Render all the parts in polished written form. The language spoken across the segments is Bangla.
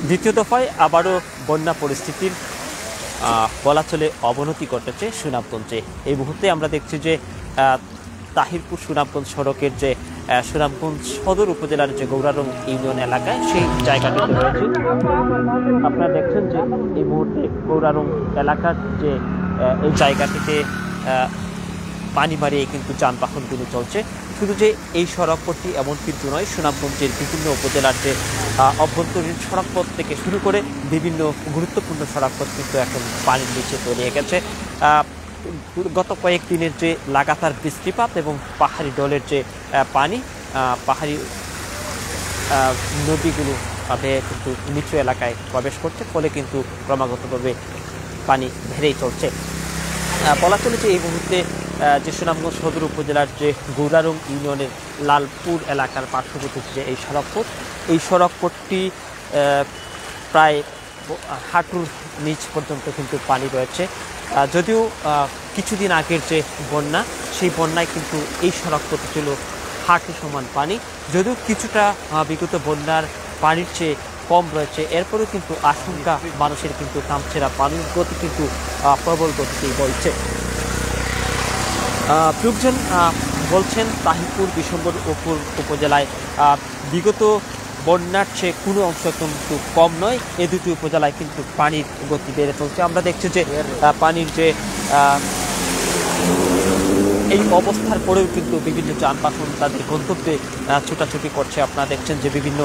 দ্বিতীয় দফায় আবারও বন্যা পরিস্থিতির বলা চলে অবনতি ঘটেছে সুনামগঞ্জে। এই মুহূর্তে আমরা দেখছি যে তাহিরপুর সুনামগঞ্জ সড়কের যে সুনামগঞ্জ সদর উপজেলার যে গৌরারং ইউনিয়ন এলাকায় সেই জায়গাটিতে রয়েছে। আপনারা দেখছেন যে এই মুহূর্তে গৌরারং এলাকার যে এই জায়গাটিতে পানি বাড়িয়ে কিন্তু যানবাহনগুলো চলছে। শুধু যে এই সড়ক পথটি এমন কিন্তু নয়, সুনামগঞ্জের বিভিন্ন উপজেলার যে অভ্যন্তরীণ সড়কপথ থেকে শুরু করে বিভিন্ন গুরুত্বপূর্ণ সড়কপথ কিন্তু এখন পানির নিচে তলিয়ে গেছে। গত কয়েকদিনের যে লাগাতার বৃষ্টিপাত এবং পাহাড়ি ডলের যে পানি, পাহাড়ি নদীগুলো বেয়ে কিন্তু নিচু এলাকায় প্রবেশ করছে, ফলে কিন্তু ক্রমাগতভাবে পানি বেড়েই চলছে। বলা চলে যে এই মুহূর্তে যে সুনামগঞ্জ সদর উপজেলার যে গৌরারং ইউনিয়নের লালপুর এলাকার পার্শ্ববর্তী যে এই সড়কপথ, এই সড়কপথটি প্রায় হাঁটুর নিচ পর্যন্ত কিন্তু পানি রয়েছে। যদিও কিছুদিন আগের যে বন্যা, সেই বন্যায় কিন্তু এই সড়কপথে ছিল হাঁটু সমান পানি। যদিও কিছুটা বিগত বন্যার পানির চেয়ে কম রয়েছে, এরপরেও কিন্তু আশঙ্কা মানুষের কিন্তু থামছেরা, পানির গতি কিন্তু প্রবল গতিতেই বইছে। লোকজন বলছেন তাহিরপুর বিশম্বরপুর উপজেলায় বিগত বন্যার চেয়ে কোনো অংশ কিন্তু কম নয়। এই দুটি উপজেলায় কিন্তু পানির গতি বেড়ে চলছে। আমরা দেখছি যে পানির যে এই অবস্থার পরেও কিন্তু বিভিন্ন যানবাহন তাদের গন্তব্যে ছোটাছুটি করছে। আপনারা দেখছেন যে বিভিন্ন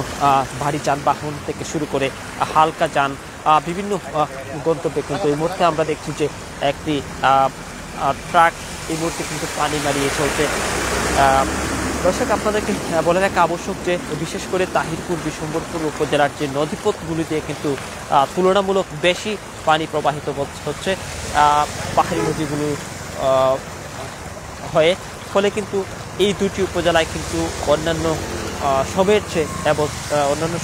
ভারী যানবাহন থেকে শুরু করে হালকা যান বিভিন্ন গন্তব্যে কিন্তু এই মুহূর্তে আমরা দেখছি যে একটি ট্রাক এই মুহূর্তে কিন্তু পানি মারিয়ে চলছে। দর্শক, আপনাদেরকে বলে রাখা আবশ্যক যে বিশেষ করে তাহিরপুর বিশম্বরপুর উপজেলার যে নদীপথগুলি দিয়ে কিন্তু তুলনামূলক বেশি পানি প্রবাহিত হচ্ছে পাহাড়ি নদীগুলো হয়ে, ফলে কিন্তু এই দুটি উপজেলায় কিন্তু অন্যান্য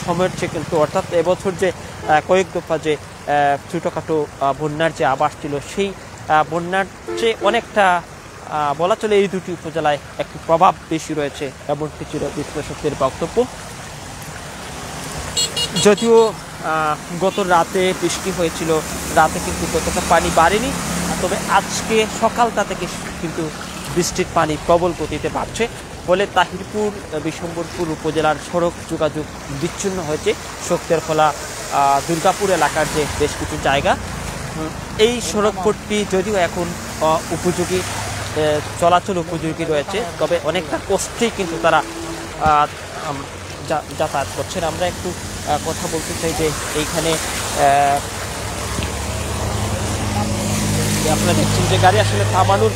সময়ের চেয়ে কিন্তু অর্থাৎ এবছর যে কয়েক দফা যে ছোটোখাটো বন্যার যে আবাস ছিল, সেই বন্যার চেয়ে অনেকটা বলা চলে এই দুটি উপজেলায় একটি প্রভাব বেশি রয়েছে, এমন কিছু বিশ্লেষকদের বক্তব্য। যদিও গত রাতে বৃষ্টি হয়েছিল, রাতে কিন্তু ততটা পানি বাড়েনি, তবে আজকে সকালটা থেকে কিন্তু বৃষ্টির পানি প্রবল গতিতে বাড়ছে, ফলে তাহিরপুর বিশম্বরপুর উপজেলার সড়ক যোগাযোগ বিচ্ছিন্ন হয়েছে। শক্তেরখোলা দুর্গাপুর এলাকার যে বেশ কিছু জায়গা, এই সড়কপথটি যদিও এখন উপযোগী, চলাচল উপযোগী রয়েছে, তবে অনেকটা কষ্টেই কিন্তু তারা যাতায়াত করছেন। আমরা একটু কথা বলতে চাই যে এইখানে আপনারা দেখছেন যে গাড়ি আসলে থামানোর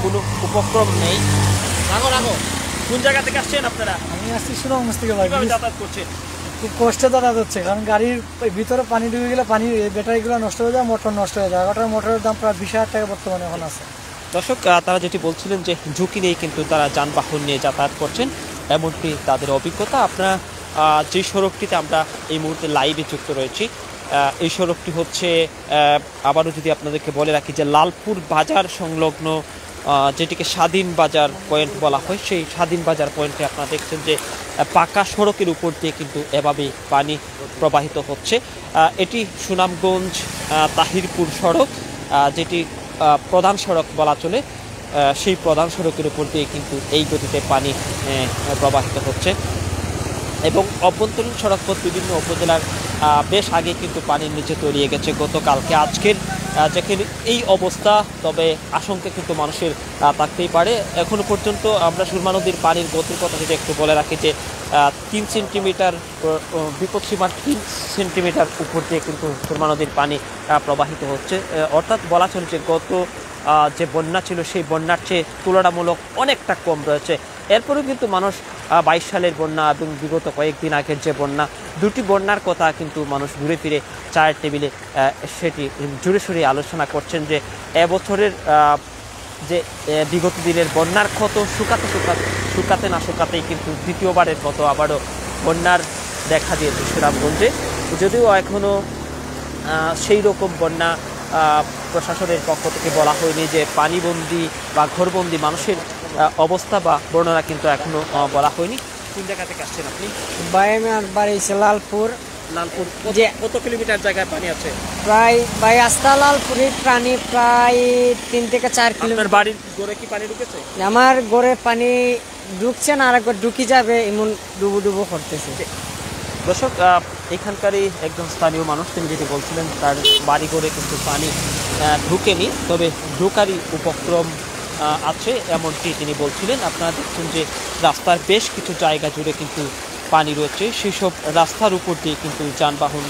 কোনো উপক্রম নেই। কোন জায়গা থেকে আসছেন আপনারা? আমি আসছি সুনামগঞ্জ থেকে। ভাই, যাতায়াত করছেন? খুব কষ্টে যাতায়াত হচ্ছে, কারণ গাড়ির ভিতরে পানি ডুবে গেলে পানি ব্যাটারিগুলো নষ্ট হয়ে যায়, মোটর নষ্ট হয়ে যায়। ওটার মোটরের দাম প্রায় 20,000 টাকা বর্তমানে এখন আছে। দর্শক, তারা যেটি বলছিলেন যে ঝুঁকি নিয়ে কিন্তু তারা যানবাহন নিয়ে যাতায়াত করছেন, এমনটি তাদের অভিজ্ঞতা। আপনারা যে সড়কটিতে আমরা এই মুহূর্তে লাইভে যুক্ত রয়েছি, এই সড়কটি হচ্ছে, আবারও যদি আপনাদেরকে বলে রাখি, যে লালপুর বাজার সংলগ্ন যেটিকে স্বাধীন বাজার পয়েন্ট বলা হয়, সেই স্বাধীন বাজার পয়েন্টে আপনারা দেখছেন যে পাকা সড়কের উপর দিয়ে কিন্তু এভাবেই পানি প্রবাহিত হচ্ছে। এটি সুনামগঞ্জ তাহিরপুর সড়ক, যেটি প্রধান সড়ক বলা চলে, সেই প্রধান সড়কের উপর দিয়ে কিন্তু এই গতিতে পানি প্রবাহিত হচ্ছে এবং অভ্যন্তরীণ সড়কপথ বিভিন্ন উপজেলার বেশ আগে কিন্তু পানির নিচে তলিয়ে গেছে গতকালকে। আজকের যেখানে এই অবস্থা, তবে আশঙ্কা কিন্তু মানুষের থাকতেই পারে। এখনো পর্যন্ত আমরা সুরমা নদীর পানির গতির কথা যদি একটু বলে রাখি, যে 3 সেন্টিমিটার বিপদসীমার 3 সেন্টিমিটার উপর দিয়ে কিন্তু সুরমা নদীর পানি প্রবাহিত হচ্ছে। অর্থাৎ বলা চলছে গত যে বন্যা ছিল, সেই বন্যার চেয়ে তুলনামূলক অনেকটা কম রয়েছে। এরপরেও কিন্তু মানুষ 22 সালের বন্যা এবং বিগত কয়েকদিন আগের যে বন্যা, দুটি বন্যার কথা কিন্তু মানুষ ঘুরে ফিরে চায়ের টেবিলে সেটি জুড়ে সরে আলোচনা করছেন, যে এবছরের যে বিগত দিনের বন্যার ক্ষত শুকাতে না শুকাতেই কিন্তু দ্বিতীয়বারের মতো আবারও বন্যার দেখা দিয়েছে সুনামগঞ্জে। যদিও এখনও সেই রকম বন্যা প্রশাসনের পক্ষ থেকে বলা হয়নি, যে পানিবন্দী বা ঘরবন্দি মানুষের অবস্থা বা বর্ণনা কিন্তু এখনো বলা হয়নি। কোন জায়গা থেকে আসছেন আপনি? ভাই, আমার বাড়ি লালপুর। লালপুর যে কত কিলোমিটার জায়গায় পানি আছে? প্রায় ভাই আস্তা লালপুরের প্রাণী প্রায় 3 থেকে 4 আপনার কিলোমিটার। বাড়ির ঘরে কি পানি ঢুকেছে? আমার ঘরে পানি ঢুকছে না, আর একবার ঢুকি যাবে এমন ডুবো ডুবো করতেছে। দর্শক, এখানকারই একজন স্থানীয় মানুষ, তিনি যেটি বলছিলেন তার বাড়ি ঘরে কিন্তু পানি ঢুকেনি, তবে ঢোকারই উপক্রম আছে এমনটি তিনি বলছিলেন। আপনারা দেখছেন যে রাস্তার বেশ কিছু জায়গা জুড়ে কিন্তু পানি রয়েছে, সেই সব রাস্তার উপর দিয়ে কিন্তু যানবাহন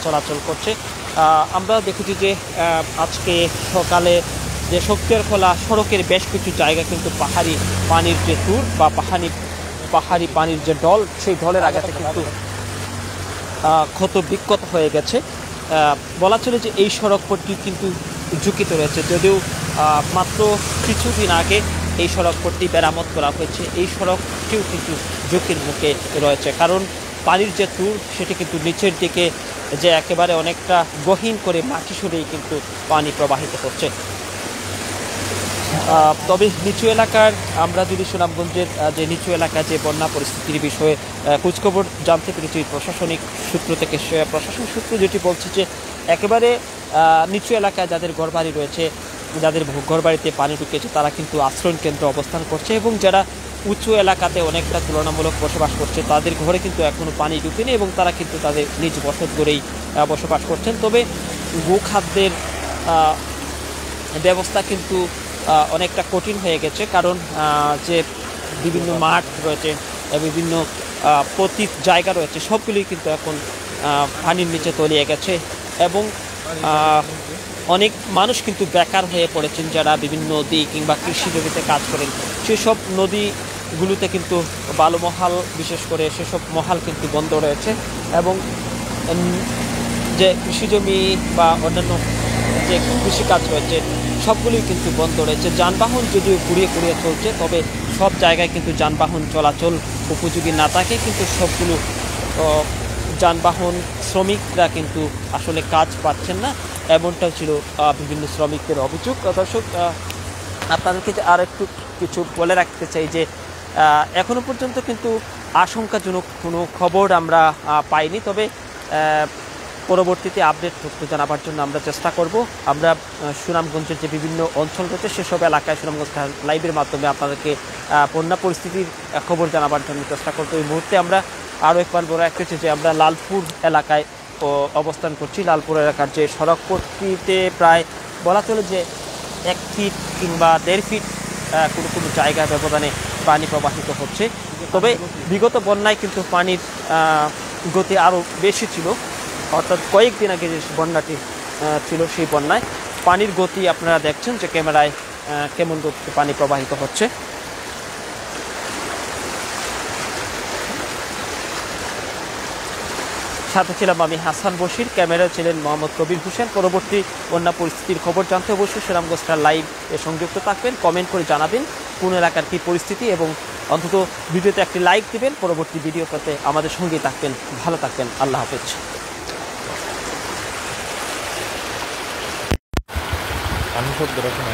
চলাচল করছে। আমরা দেখেছি যে আজকে সকালে যে শক্তির খোলা সড়কের বেশ কিছু জায়গা কিন্তু পাহাড়ি পানির যে ট্যুর বা পাহাড়ি পানির যে ঢল, সেই ঢলের আঘাতে কিন্তু ক্ষত বিক্ষত হয়ে গেছে। বলা চলে যে এই সড়ক পথটি কিন্তু ঝুঁকিতে রয়েছে, যদিও মাত্র কিছুদিন আগে এই সড়ক পথটি মেরামত করা হয়েছে। এই সড়কটিও কিন্তু ঝুঁকির মুখে রয়েছে, কারণ পানির যে ট্যুর সেটি কিন্তু নিচের দিকে যে একেবারে অনেকটা গহীন করে মাটি সরেই কিন্তু পানি প্রবাহিত হচ্ছে। তবে নিচু এলাকার, আমরা যদি সুনামগঞ্জের যে নিচু এলাকায় যে বন্যা পরিস্থিতির বিষয়ে খোঁজখবর জানতে পেরেছি প্রশাসনিক সূত্র থেকে, প্রশাসনিক সূত্র যেটি বলছে যে একেবারে নিচু এলাকায় যাদের ঘরবাড়ি রয়েছে, যাদের ঘরবাড়িতে পানি ঢুকেছে, তারা কিন্তু আশ্রয় কেন্দ্র অবস্থান করছে, এবং যারা উঁচু এলাকাতে অনেকটা তুলনামূলক বসবাস করছে তাদের ঘরে কিন্তু এখনও পানি ঢুকেনি, এবং তারা কিন্তু তাদের নিজ বসত ঘরেই বসবাস করছেন। তবে গোখাদ্যের ব্যবস্থা কিন্তু অনেকটা কঠিন হয়ে গেছে, কারণ যে বিভিন্ন মাঠ রয়েছে, বিভিন্ন পতিত জায়গা রয়েছে, সবগুলোই কিন্তু এখন পানির নিচে তলিয়ে গেছে, এবং অনেক মানুষ কিন্তু বেকার হয়ে পড়েছেন, যারা বিভিন্ন নদী কিংবা কৃষি জমিতে কাজ করেন। সেসব নদীগুলোতে কিন্তু বালুমহাল বিশেষ করে সেসব মহাল কিন্তু বন্ধ রয়েছে, এবং যে কৃষি জমি বা অন্যান্য যে কৃষিকাজ রয়েছে সবগুলোই কিন্তু বন্ধ রয়েছে। যানবাহন যদিও ঘুরিয়ে ঘুরিয়ে চলছে, তবে সব জায়গায় কিন্তু যানবাহন চলাচল উপযোগী না থাকে, কিন্তু সবগুলো যানবাহন শ্রমিকরা কিন্তু আসলে কাজ পাচ্ছেন না, এমনটাও ছিল বিভিন্ন শ্রমিকদের অভিযোগ। দর্শক, আপনাদেরকে আর একটু কিছু বলে রাখতে চাই যে এখনো পর্যন্ত কিন্তু আশঙ্কাজনক কোনো খবর আমরা পাইনি, তবে পরবর্তীতে আপডেট তথ্য জানাবার জন্য আমরা চেষ্টা করব। আমরা সুনামগঞ্জের যে বিভিন্ন অঞ্চল রয়েছে সেসব এলাকায় সুনামগঞ্জ লাইভের মাধ্যমে আপনাদেরকে বন্যা পরিস্থিতির খবর জানাবার জন্য চেষ্টা করব। এই মুহূর্তে আমরা আরও একবার বলে রাখতেছি যে আমরা লালপুর এলাকায় অবস্থান করছি। লালপুর এলাকার যে সড়ক পথটিতে প্রায় বলা চলে যে 1 ফিট কিংবা 1.5 ফিট কোনো কোনো জায়গায় ব্যবধানে পানি প্রবাহিত হচ্ছে। তবে বিগত বন্যায় কিন্তু পানির গতি আরও বেশি ছিল, অর্থাৎ কয়েকদিন আগে যে বন্যাটি ছিল সেই বন্যায় পানির গতি আপনারা দেখছেন যে ক্যামেরায় কেমন গতিতে পানি প্রবাহিত হচ্ছে। সাথে ছিলাম আমি হাসান বশির, ক্যামেরায় ছিলেন মোহাম্মদ কবির হোসেন। পরবর্তী বন্যা পরিস্থিতির খবর জানতে অবশ্যই সুনামগঞ্জ লাইভ এ সংযুক্ত থাকবেন, কমেন্ট করে জানাবেন কোন এলাকার কী পরিস্থিতি, এবং অন্তত ভিডিওতে একটি লাইক দিবেন। পরবর্তী ভিডিও পেতে আমাদের সঙ্গেই থাকবেন। ভালো থাকবেন, আল্লাহ হাফেজ। আমি সব দর্শন